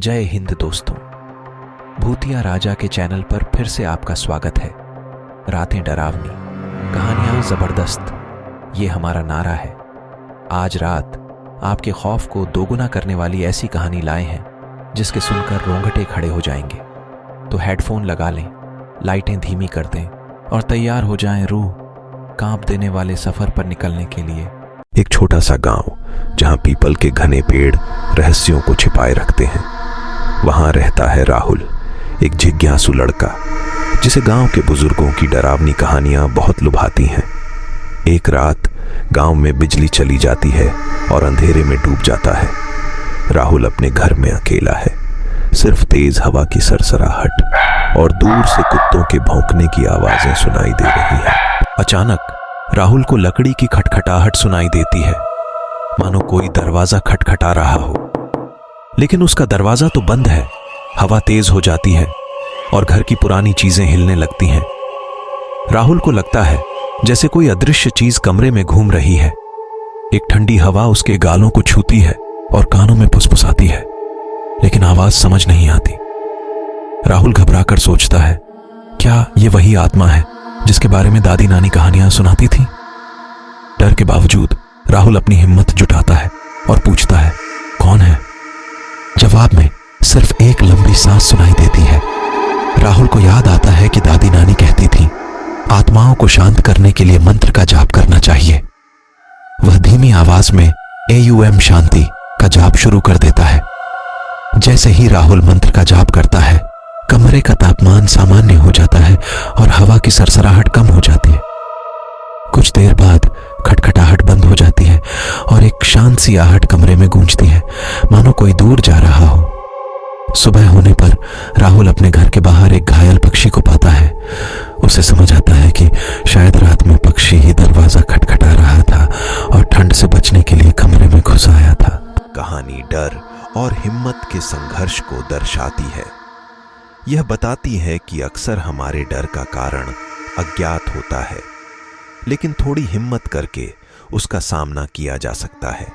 जय हिंद दोस्तों, भूतिया राजा के चैनल पर फिर से आपका स्वागत है। रातें डरावनी, कहानियां जबरदस्त, ये हमारा नारा है। आज रात आपके खौफ को दोगुना करने वाली ऐसी कहानी लाए हैं जिसके सुनकर रोंगटे खड़े हो जाएंगे। तो हेडफोन लगा लें, लाइटें धीमी कर दें और तैयार हो जाएं रूह कांप देने वाले सफर पर निकलने के लिए। एक छोटा सा गांव जहां पीपल के घने पेड़ रहस्यों को छिपाए रखते हैं, वहां रहता है राहुल, एक जिज्ञासु लड़का जिसे गांव के बुजुर्गों की डरावनी कहानियां बहुत लुभाती हैं। एक रात गांव में बिजली चली जाती है और अंधेरे में डूब जाता है। राहुल अपने घर में अकेला है, सिर्फ तेज हवा की सरसराहट और दूर से कुत्तों के भौंकने की आवाजें सुनाई दे रही हैं। अचानक राहुल को लकड़ी की खटखटाहट सुनाई देती है, मानो कोई दरवाजा खटखटा रहा हो। लेकिन उसका दरवाजा तो बंद है। हवा तेज हो जाती है और घर की पुरानी चीजें हिलने लगती हैं। राहुल को लगता है जैसे कोई अदृश्य चीज कमरे में घूम रही है। एक ठंडी हवा उसके गालों को छूती है और कानों में फुसफुसाती है, लेकिन आवाज समझ नहीं आती। राहुल घबराकर सोचता है, क्या ये वही आत्मा है जिसके बारे में दादी नानी कहानियां सुनाती थी? डर के बावजूद राहुल अपनी हिम्मत जुटाता है और पूछता है, कौन है? जवाब में सिर्फ एक लंबी सांस सुनाई देती है। राहुल को याद आता है कि दादी नानी कहती थी, आत्माओं को शांत करने के लिए मंत्र का जाप करना चाहिए। वह धीमी आवाज में AUM शांति का जाप शुरू कर देता है। जैसे ही राहुल मंत्र का जाप करता है, कमरे का तापमान सामान्य हो जाता है और हवा की सरसराहट कम हो जाती है। कुछ देर बाद खटखटाहट बंद हो जाती है और एक शांत सी आहट कमरे में गूंजती है, मानो कोई दूर जा रहा हो। सुबह होने पर राहुल अपने घर के बाहर एक घायल पक्षी को पाता है। उसे समझ आता है कि शायद रात में पक्षी ही दरवाजा खटखटा रहा था और ठंड से बचने के लिए कमरे में घुस आया था। कहानी डर और हिम्मत के संघर्ष को दर्शाती है। यह बताती है कि अक्सर हमारे डर का कारण अज्ञात होता है, लेकिन थोड़ी हिम्मत करके उसका सामना किया जा सकता है।